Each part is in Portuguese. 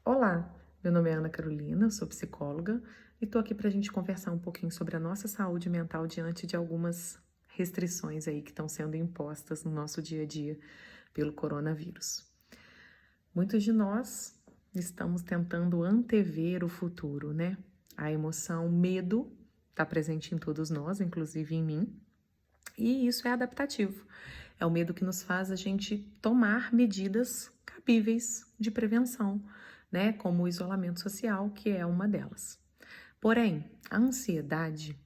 Olá, meu nome é Ana Carolina, sou psicóloga e estou aqui para a gente conversar um pouquinho sobre a nossa saúde mental diante de algumas restrições aí que estão sendo impostas no nosso dia a dia pelo coronavírus. Muitos de nós estamos tentando antever o futuro, né? A emoção medo está presente em todos nós, inclusive em mim, e isso é adaptativo. É o medo que nos faz a gente tomar medidas cabíveis de prevenção, né? Como o isolamento social, que é uma delas. Porém, a ansiedade,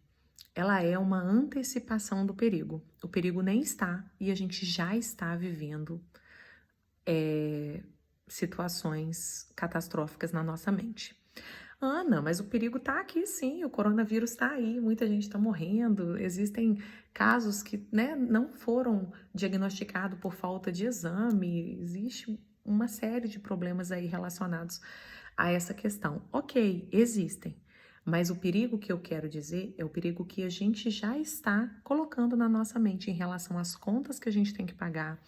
ela é uma antecipação do perigo. O perigo nem está e a gente já está vivendo situações catastróficas na nossa mente. Ana, mas o perigo está aqui sim, o coronavírus está aí, muita gente está morrendo, existem casos que, né, não foram diagnosticados por falta de exame, existe uma série de problemas aí relacionados a essa questão. Ok, existem, mas o perigo que eu quero dizer é o perigo que a gente já está colocando na nossa mente em relação às contas que a gente tem que pagar,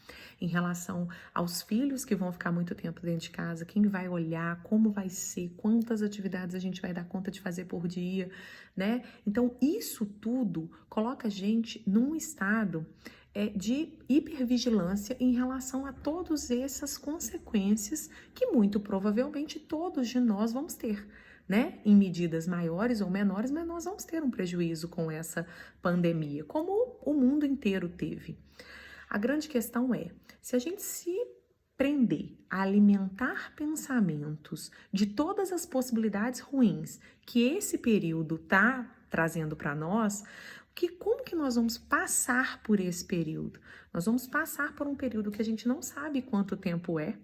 em relação aos filhos que vão ficar muito tempo dentro de casa, quem vai olhar, como vai ser, quantas atividades a gente vai dar conta de fazer por dia, né? Então, isso tudo coloca a gente num estado de hipervigilância em relação a todas essas consequências que muito provavelmente todos de nós vamos ter, né? Em medidas maiores ou menores, mas nós vamos ter um prejuízo com essa pandemia, como o mundo inteiro teve. A grande questão é, se a gente se prender a alimentar pensamentos de todas as possibilidades ruins que esse período está trazendo para nós, como que nós vamos passar por esse período? Nós vamos passar por um período que a gente não sabe quanto tempo é,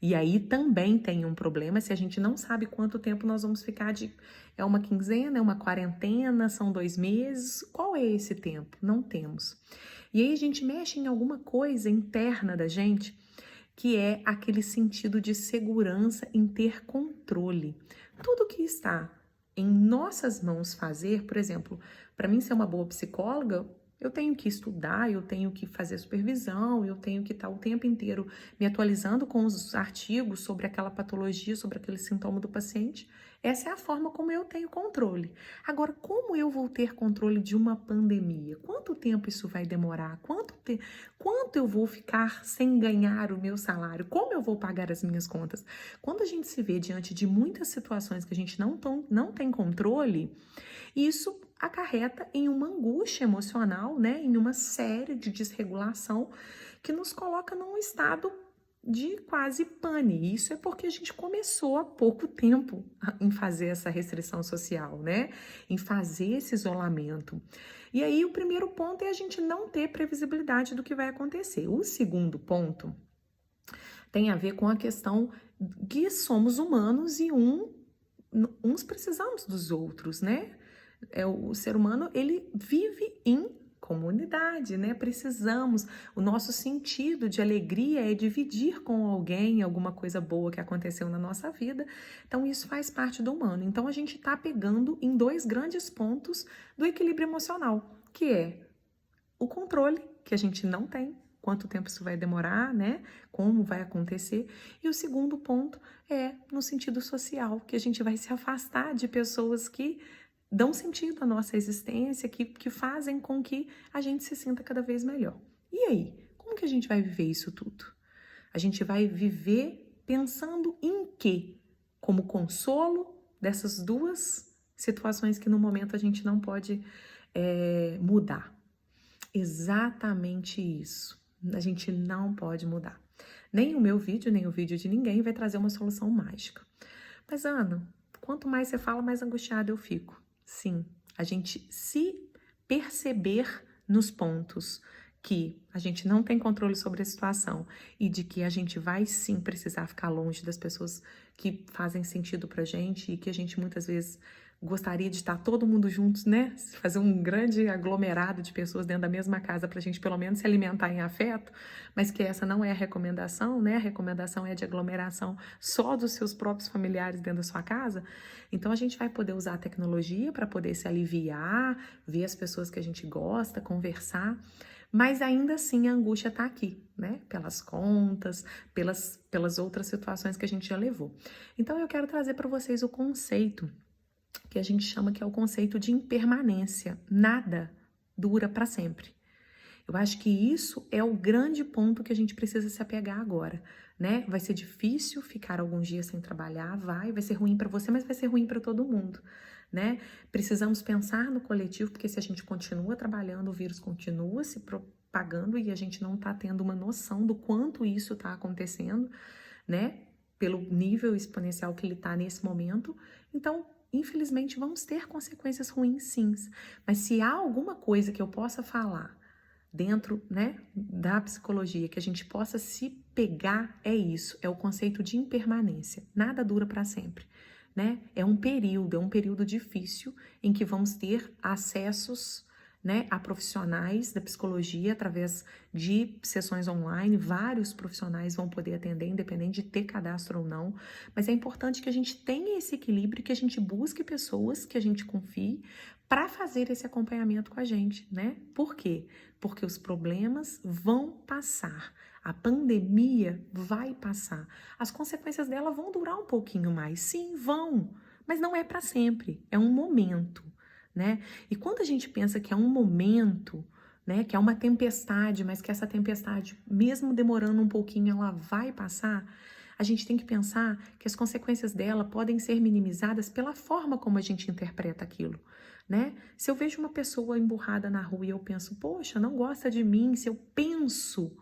e aí também tem um problema se a gente não sabe quanto tempo nós vamos ficar é uma quinzena, é uma quarentena, são 2 meses, qual é esse tempo? Não temos. E aí a gente mexe em alguma coisa interna da gente, que é aquele sentido de segurança em ter controle. Tudo que está em nossas mãos fazer, por exemplo, para mim ser uma boa psicóloga, eu tenho que estudar, eu tenho que fazer supervisão, eu tenho que estar o tempo inteiro me atualizando com os artigos sobre aquela patologia, sobre aquele sintoma do paciente. Essa é a forma como eu tenho controle. Agora, como eu vou ter controle de uma pandemia? Quanto tempo isso vai demorar? Quanto eu vou ficar sem ganhar o meu salário? Como eu vou pagar as minhas contas? Quando a gente se vê diante de muitas situações que a gente não tem controle, isso acarreta em uma angústia emocional, né? Em uma série de desregulação que nos coloca num estado de quase pane. Isso é porque a gente começou há pouco tempo em fazer essa restrição social, né? Em fazer esse isolamento. E aí o primeiro ponto é a gente não ter previsibilidade do que vai acontecer. O segundo ponto tem a ver com a questão que somos humanos e uns precisamos dos outros, né? O ser humano, ele vive em comunidade, né? Precisamos, o nosso sentido de alegria é dividir com alguém alguma coisa boa que aconteceu na nossa vida. Então, isso faz parte do humano. Então, a gente está pegando em dois grandes pontos do equilíbrio emocional, que é o controle, que a gente não tem, quanto tempo isso vai demorar, né? Como vai acontecer. E o segundo ponto é no sentido social, que a gente vai se afastar de pessoas que dão sentido à nossa existência, que fazem com que a gente se sinta cada vez melhor. E aí, como que a gente vai viver isso tudo? A gente vai viver pensando em quê? Como consolo dessas duas situações que no momento a gente não pode mudar. Exatamente isso. A gente não pode mudar. Nem o meu vídeo, nem o vídeo de ninguém vai trazer uma solução mágica. Mas, Ana, quanto mais você fala, mais angustiada eu fico. Sim, a gente se perceber nos pontos que a gente não tem controle sobre a situação e de que a gente vai sim precisar ficar longe das pessoas que fazem sentido pra gente e que a gente muitas vezes gostaria de estar todo mundo juntos, né? Fazer um grande aglomerado de pessoas dentro da mesma casa pra gente pelo menos se alimentar em afeto, mas que essa não é a recomendação, né? A recomendação é de aglomeração só dos seus próprios familiares dentro da sua casa. Então a gente vai poder usar a tecnologia para poder se aliviar, ver as pessoas que a gente gosta, conversar, Mas ainda assim a angústia tá aqui, né? Pelas contas, pelas outras situações que a gente já levou. Então eu quero trazer para vocês o conceito que a gente chama que é o conceito de impermanência. Nada dura para sempre. Eu acho que isso é o grande ponto que a gente precisa se apegar agora, né? Vai ser difícil ficar alguns dias sem trabalhar, vai ser ruim para você, mas vai ser ruim para todo mundo, né? Precisamos pensar no coletivo, porque se a gente continua trabalhando, o vírus continua se propagando e a gente não está tendo uma noção do quanto isso está acontecendo, né? Pelo nível exponencial que ele está nesse momento. Então, infelizmente, vamos ter consequências ruins, sim. Mas se há alguma coisa que eu possa falar dentro, né, da psicologia, que a gente possa se pegar, é isso, é o conceito de impermanência. Nada dura para sempre, né? É um período difícil em que vamos ter acessos, né, a profissionais da psicologia através de sessões online. Vários profissionais vão poder atender, independente de ter cadastro ou não. Mas é importante que a gente tenha esse equilíbrio, que a gente busque pessoas que a gente confie para fazer esse acompanhamento com a gente, né? Por quê? Porque os problemas vão passar. A pandemia vai passar. As consequências dela vão durar um pouquinho mais. Sim, vão. Mas não é para sempre. É um momento, né? E quando a gente pensa que é um momento, né, que é uma tempestade, mas que essa tempestade, mesmo demorando um pouquinho, ela vai passar, a gente tem que pensar que as consequências dela podem ser minimizadas pela forma como a gente interpreta aquilo, né? Se eu vejo uma pessoa emburrada na rua e eu penso, poxa, não gosta de mim, se eu penso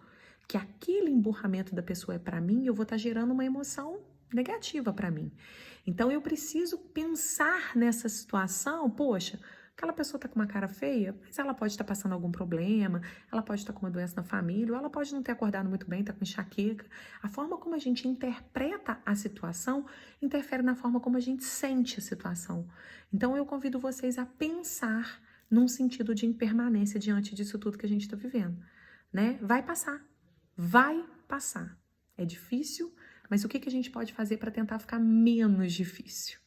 que aquele emburramento da pessoa é para mim, eu vou estar gerando uma emoção negativa para mim. Então eu preciso pensar nessa situação, poxa, aquela pessoa está com uma cara feia, mas ela pode estar passando algum problema, ela pode estar com uma doença na família, ou ela pode não ter acordado muito bem, está com enxaqueca. A forma como a gente interpreta a situação interfere na forma como a gente sente a situação. Então eu convido vocês a pensar num sentido de impermanência diante disso tudo que a gente está vivendo, né? Vai passar. Vai passar. É difícil, mas o que a gente pode fazer para tentar ficar menos difícil,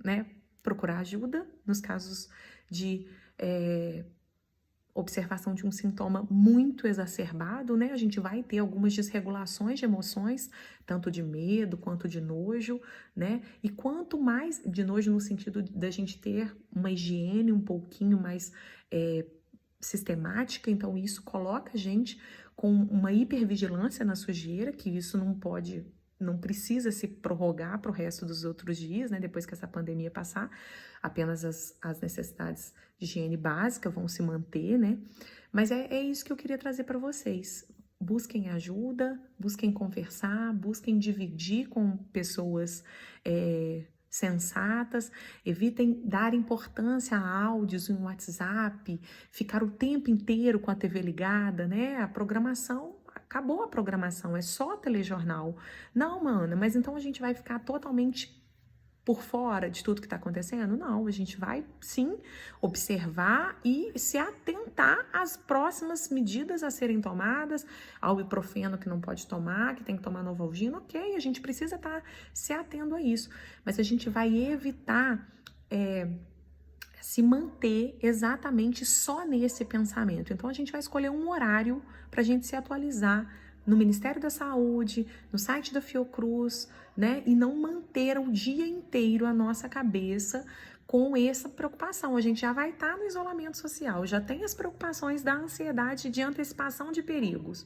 né? Procurar ajuda nos casos de observação de um sintoma muito exacerbado, né? A gente vai ter algumas desregulações de emoções, tanto de medo quanto de nojo, né? E quanto mais de nojo no sentido da gente ter uma higiene um pouquinho mais sistemática, então isso coloca a gente com uma hipervigilância na sujeira, que isso não precisa se prorrogar para o resto dos outros dias, né? Depois que essa pandemia passar, apenas as necessidades de higiene básica vão se manter, né? Mas é isso que eu queria trazer para vocês. Busquem ajuda, busquem conversar, busquem dividir com pessoas sensatas, evitem dar importância a áudios no WhatsApp, ficar o tempo inteiro com a TV ligada, né? A programação, acabou a programação, é só telejornal. Não, mana, mas então a gente vai ficar totalmente por fora de tudo que está acontecendo? Não, a gente vai sim observar e se atentar às próximas medidas a serem tomadas, ao ibuprofeno que não pode tomar, que tem que tomar Novalgina, ok, a gente precisa estar se atendo a isso, mas a gente vai evitar se manter exatamente só nesse pensamento. Então a gente vai escolher um horário para a gente se atualizar no Ministério da Saúde, no site da Fiocruz, né? E não manter o dia inteiro a nossa cabeça com essa preocupação. A gente já vai estar no isolamento social, já tem as preocupações da ansiedade de antecipação de perigos.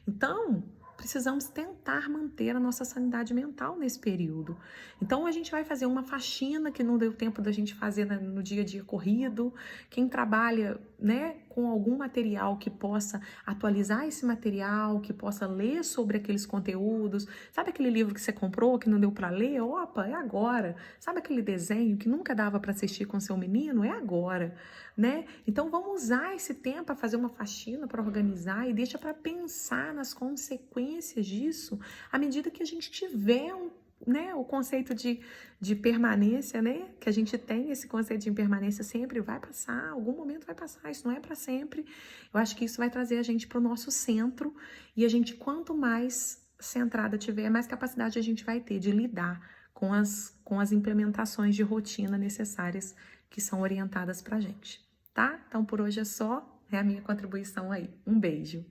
Então, precisamos tentar manter a nossa sanidade mental nesse período. Então, a gente vai fazer uma faxina que não deu tempo da gente fazer no dia a dia corrido. Quem trabalha, né, com algum material que possa atualizar esse material, que possa ler sobre aqueles conteúdos. Sabe aquele livro que você comprou que não deu para ler? Opa, é agora. Sabe aquele desenho que nunca dava para assistir com seu menino? É agora, né? Então vamos usar esse tempo para fazer uma faxina, para organizar e deixa para pensar nas consequências disso à medida que a gente tiver né, o conceito de permanência, né, que a gente tem esse conceito de impermanência sempre vai passar, algum momento vai passar, isso não é para sempre. Eu acho que isso vai trazer a gente para o nosso centro e a gente, quanto mais centrada tiver, mais capacidade a gente vai ter de lidar com as implementações de rotina necessárias que são orientadas para a gente, tá? Então, por hoje é só. É a minha contribuição aí. Um beijo.